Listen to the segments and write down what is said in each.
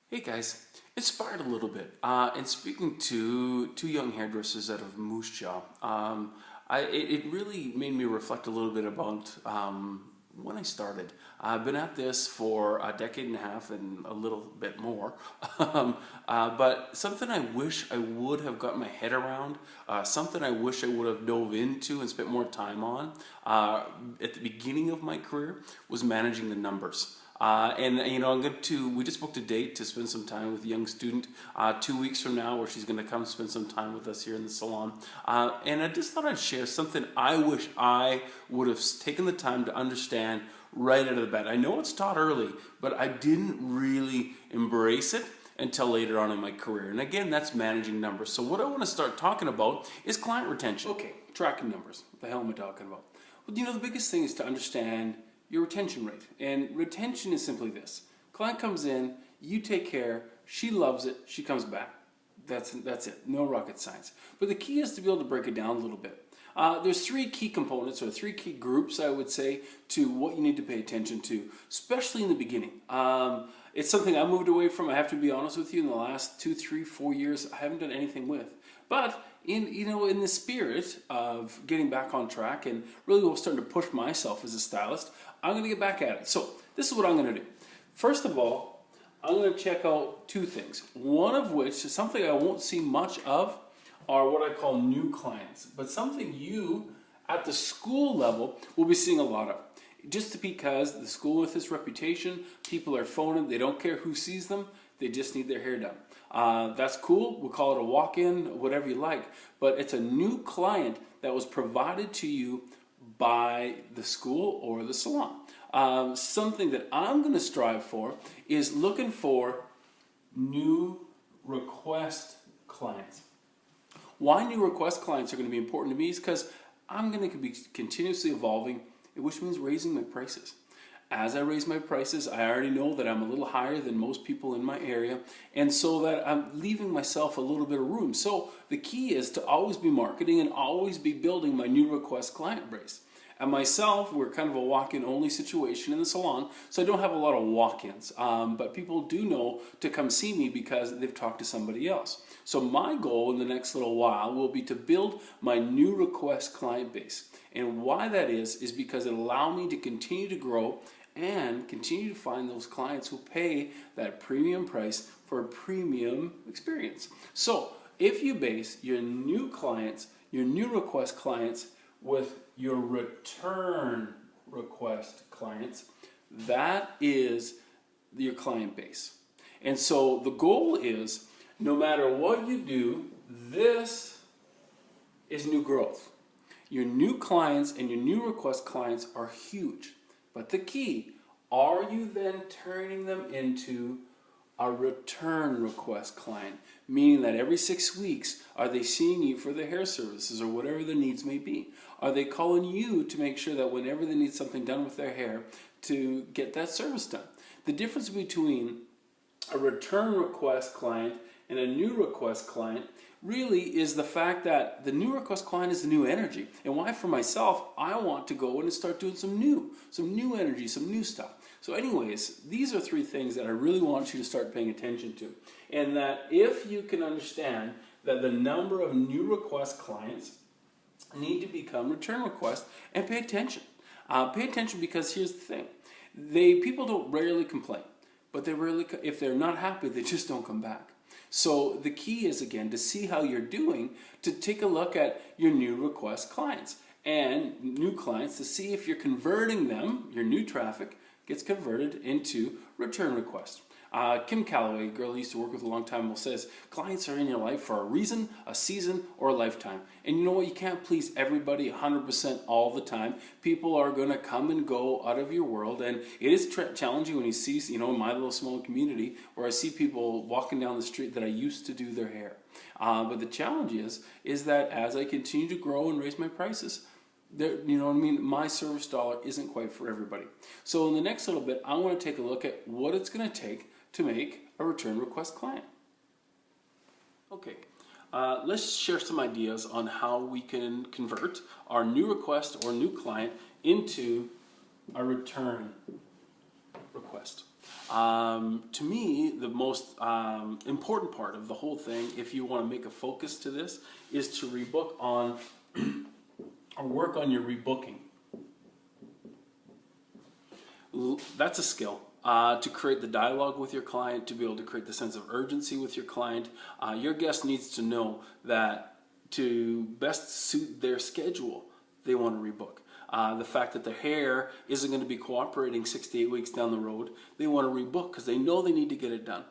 Hey guys, inspired a little bit. And speaking to two young hairdressers out of Moose Jaw, it really made me reflect a little bit about when I started. I've been at this for a decade and a half and a little bit more. But something I wish I would have got my head around, something I wish I would have dove into and spent more time on at the beginning of my career was managing the numbers. And you know, we just booked a date to spend some time with a young student 2 weeks from now, where she's going to come spend some time with us here in the salon. And I just thought I'd share something I wish I would have taken the time to understand right out of the bat. I know it's taught early, but I didn't really embrace it until later on in my career. And again, that's managing numbers. So what I want to start talking about is client retention. Okay, tracking numbers. What the hell am I talking about? Well, you know, the biggest thing is to understand your retention rate. And retention is simply this. Client comes in, you take care, she loves it, she comes back. That's it, no rocket science. But the key is to be able to break it down a little bit. There's three key components, or three key groups, I would say, to what you need to pay attention to, especially in the beginning. It's something I moved away from, I have to be honest with you, in the last 2, 3, 4 years, I haven't done anything with. But in the spirit of getting back on track and really starting to push myself as a stylist, I'm going to get back at it. So this is what I'm going to do. First of all, I'm going to check out two things. One of which is something I won't see much of, are what I call new clients, but something you at the school level will be seeing a lot of. Just because the school with its reputation, people are phoning, they don't care who sees them, they just need their hair done. That's cool, we'll call it a walk-in, whatever you like, but it's a new client that was provided to you by the school or the salon. Something that I'm going to strive for is looking for new request clients. Why new request clients are going to be important to me is because I'm going to be continuously evolving, which means raising my prices. As I raise my prices, I already know that I'm a little higher than most people in my area, and so that I'm leaving myself a little bit of room. So the key is to always be marketing and always be building my new request client base. And myself, we're kind of a walk-in only situation in the salon, so I don't have a lot of walk-ins. But people do know to come see me because they've talked to somebody else. So my goal in the next little while will be to build my new request client base. And why that is because it allows me to continue to grow and continue to find those clients who pay that premium price for a premium experience. So if you base your new clients, your new request clients, with your return request clients, that is your client base. And so the goal is, no matter what you do, this is new growth. Your new clients and your new request clients are huge. But the key, are you then turning them into a return request client? Meaning that every 6 weeks, are they seeing you for their hair services or whatever their needs may be? Are they calling you to make sure that whenever they need something done with their hair, to get that service done? The difference between a return request client and a new request client really is the fact that the new request client is the new energy. And why, for myself, I want to go and start doing some new energy, some new stuff. So anyways, these are three things that I really want you to start paying attention to. And that if you can understand that the number of new request clients need to become return requests, and pay attention. Pay attention, because here's the thing. People don't rarely complain, but if they're not happy, they just don't come back. So the key is, again, to see how you're doing, to take a look at your new request clients and new clients to see if you're converting them, your new traffic gets converted into return requests. Kim Calloway, a girl I used to work with a long time, says, clients are in your life for a reason, a season, or a lifetime. And you know what? You can't please everybody 100% all the time. People are going to come and go out of your world, and it is challenging when you see, in my little small community, where I see people walking down the street that I used to do their hair. But the challenge is that as I continue to grow and raise my prices, my service dollar isn't quite for everybody. So in the next little bit, I want to take a look at what it's going to take to make a return request client. Okay, let's share some ideas on how we can convert our new request or new client into a return request. To me, the most important part of the whole thing, if you want to make a focus to this, is to rebook on or work on your rebooking. That's a skill. To create the dialogue with your client, to be able to create the sense of urgency with your client. Your guest needs to know that to best suit their schedule, they want to rebook. The fact that their hair isn't going to be cooperating 6 to 8 weeks down the road, they want to rebook because they know they need to get it done.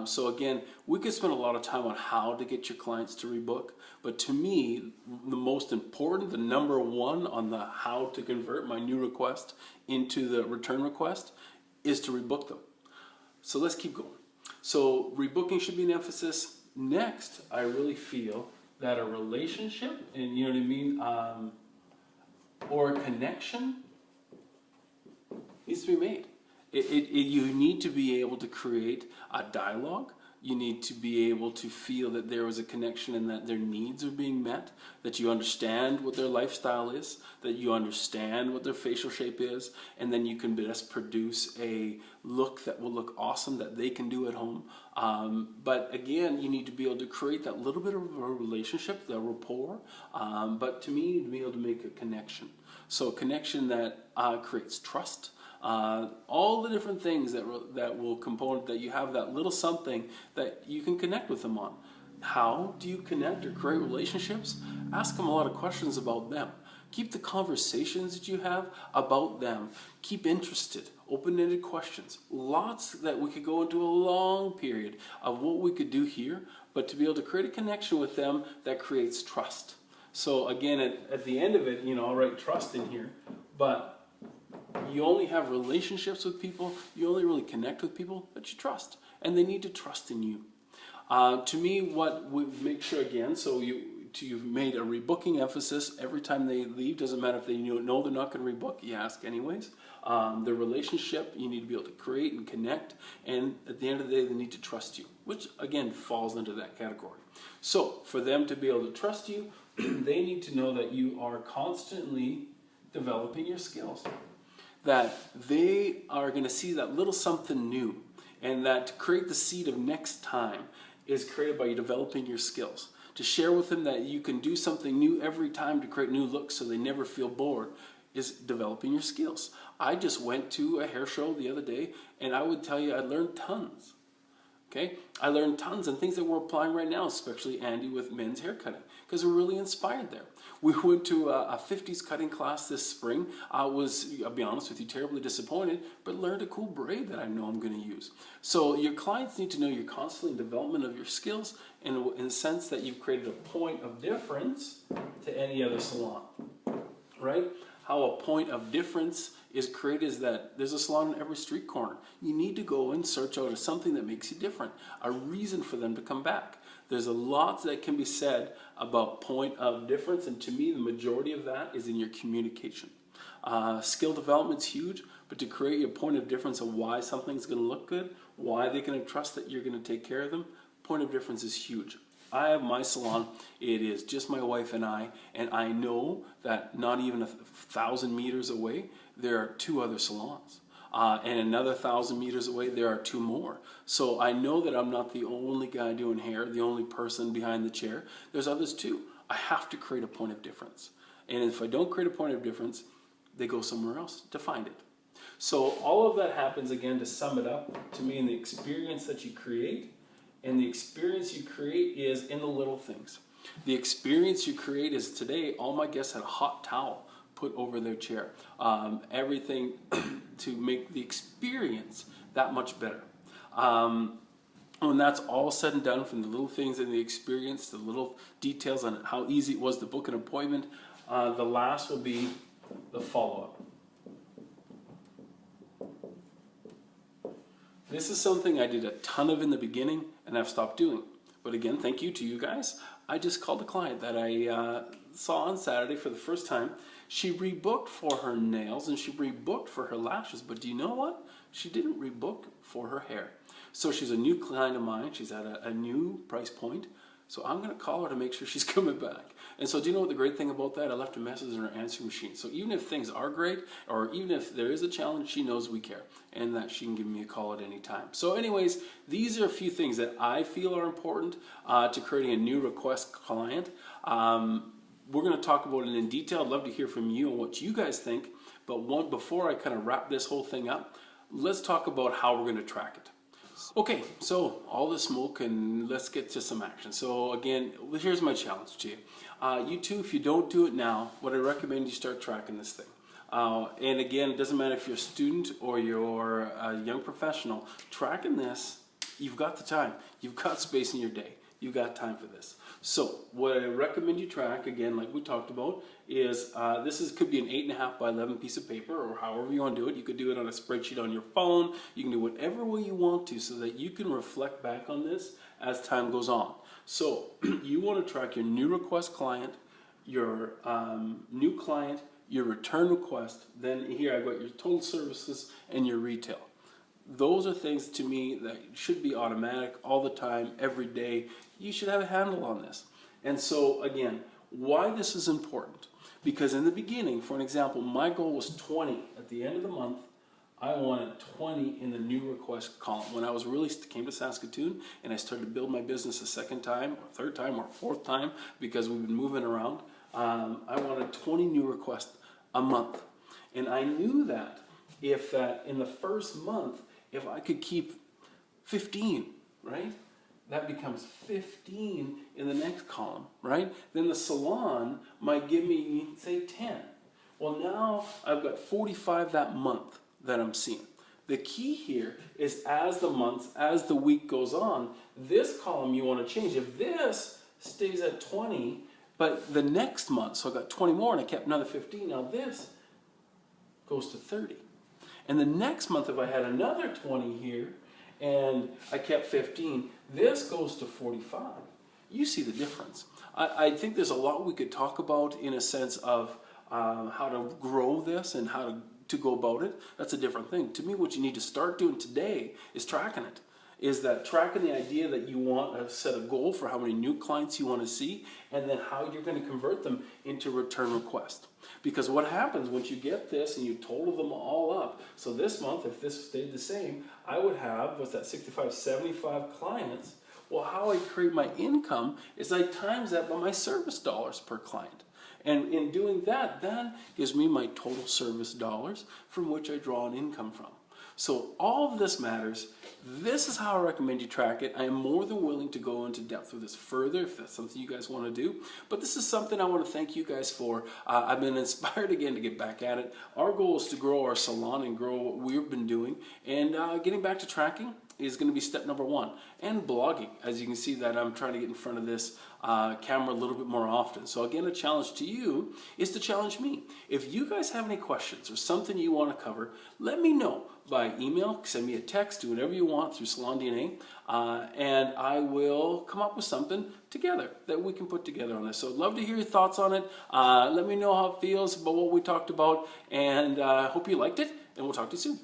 So again, we could spend a lot of time on how to get your clients to rebook, but to me, the most important, the number one on the how to convert my new request into the return request is to rebook them. So let's keep going. So rebooking should be an emphasis. Next, I really feel that a relationship, and you know what I mean, or a connection needs to be made. You need to be able to create a dialogue. You need to be able to feel that there is a connection and that their needs are being met, that you understand what their lifestyle is, that you understand what their facial shape is, and then you can best produce a look that will look awesome that they can do at home. But again, you need to be able to create that little bit of a relationship, the rapport, but to me, you need to be able to make a connection. So a connection that creates trust. All the different things that will component that you have that little something that you can connect with them on. How do you connect or create relationships? Ask them a lot of questions about them. Keep the conversations that you have about them. Keep interested, open-ended questions. Lots that we could go into a long period of what we could do here, but to be able to create a connection with them that creates trust. So again, at the end of it, you know, I'll write trust in here, but you only have relationships with people, you only really connect with people that you trust, and they need to trust in you. To me, what we make sure again, so you've made a rebooking emphasis every time they leave. Doesn't matter if they know they're not going to rebook, you ask anyways. The relationship you need to be able to create and connect, and at the end of the day, they need to trust you, which again falls into that category. So for them to be able to trust you, they need to know that you are constantly developing your skills, that they are going to see that little something new, and that to create the seed of next time is created by you developing your skills. To share with them that you can do something new every time to create new looks so they never feel bored is developing your skills. I just went to a hair show the other day, and I would tell you I learned tons. Okay, I learned tons and things that we're applying right now, especially Andy with men's hair cutting, because we're really inspired there. We went to a 50s cutting class this spring. I'll be honest with you, terribly disappointed, but learned a cool braid that I know I'm going to use. So your clients need to know you're constantly in development of your skills in the sense that you've created a point of difference to any other salon, right? How a point of difference is created is that there's a salon in every street corner. You need to go and search out something that makes you different, a reason for them to come back. There's a lot that can be said about point of difference, and to me, the majority of that is in your communication. Skill development's huge, but to create your point of difference of why something's going to look good, why they can trust that you're going to take care of them, point of difference is huge. I have my salon, it is just my wife and I know that not even 1,000 meters away, there are 2 other salons. And another 1,000 meters away, there are 2 more. So I know that I'm not the only guy doing hair, the only person behind the chair. There's others too. I have to create a point of difference. And if I don't create a point of difference, they go somewhere else to find it. So all of that happens, again, to sum it up, to me, in the experience that you create. And the experience you create is in the little things. The experience you create is today, all my guests had a hot towel put over their chair. Everything to make the experience that much better. When that's all said and done, from the little things in the experience, the little details on how easy it was to book an appointment, the last will be the follow-up. This is something I did a ton of in the beginning, and I've stopped doing. But again, thank you to you guys. I just called a client that I saw on Saturday for the first time. She rebooked for her nails and she rebooked for her lashes, but do you know what? She didn't rebook for her hair. So she's a new client of mine. She's at a new price point. So I'm going to call her to make sure she's coming back. And so do you know what the great thing about that? I left a message in her answering machine. So even if things are great, or even if there is a challenge, she knows we care and that she can give me a call at any time. So anyways, these are a few things that I feel are important to creating a new request client. We're going to talk about it in detail. I'd love to hear from you on what you guys think. But before I kind of wrap this whole thing up, let's talk about how we're going to track it. Okay, so all the smoke, and let's get to some action. So again, here's my challenge to you. You too, if you don't do it now, what I recommend you start tracking this thing. And again, it doesn't matter if you're a student or you're a young professional, tracking this, you've got the time. You've got space in your day. You've got time for this. So what I recommend you track, again, like we talked about, is could be an 8.5 by 11 piece of paper, or however you want to do it. You could do it on a spreadsheet on your phone. You can do whatever way you want to so that you can reflect back on this as time goes on. So you want to track your new request client, your new client, your return request. Then here I've got your total services and your retail. Those are things to me that should be automatic all the time, every day. You should have a handle on this. And so again, why this is important? Because in the beginning, for an example, my goal was 20 at the end of the month. I wanted 20 in the new request column. When I was really came to Saskatoon and I started to build my business a second time, or third time, or fourth time, because we've been moving around, I wanted 20 new requests a month. And I knew that if in the first month, if I could keep 15, right? That becomes 15 in the next column, right? Then the salon might give me, say, 10. Well, now I've got 45 that month that I'm seeing. The key here is as the week goes on, this column you want to change. If this stays at 20, but the next month, so I got 20 more and I kept another 15, now this goes to 30. And the next month, if I had another 20 here and I kept 15, this goes to 45. You see the difference. I think there's a lot we could talk about in a sense of how to grow this and how to go about it. That's a different thing. To me, what you need to start doing today is tracking it. Is that tracking the idea that you want to set a goal for how many new clients you want to see, and then how you're going to convert them into return request. Because what happens once you get this and you total them all up, so this month, if this stayed the same, I would have, 75 clients. Well, how I create my income is I times that by my service dollars per client. And in doing that, that gives me my total service dollars from which I draw an income from. So all of this matters. This is how I recommend you track it. I am more than willing to go into depth with this further if that's something you guys want to do. But this is something I want to thank you guys for. I've been inspired again to get back at it. Our goal is to grow our salon and grow what we've been doing. And getting back to tracking is going to be step number 1. And blogging. As you can see that I'm trying to get in front of this camera a little bit more often. So again, a challenge to you is to challenge me. If you guys have any questions or something you want to cover, let me know by email, send me a text, do whatever you want through Salon DNA, and I will come up with something together that we can put together on this. So I'd love to hear your thoughts on it. Let me know how it feels about what we talked about, and I hope you liked it, and we'll talk to you soon.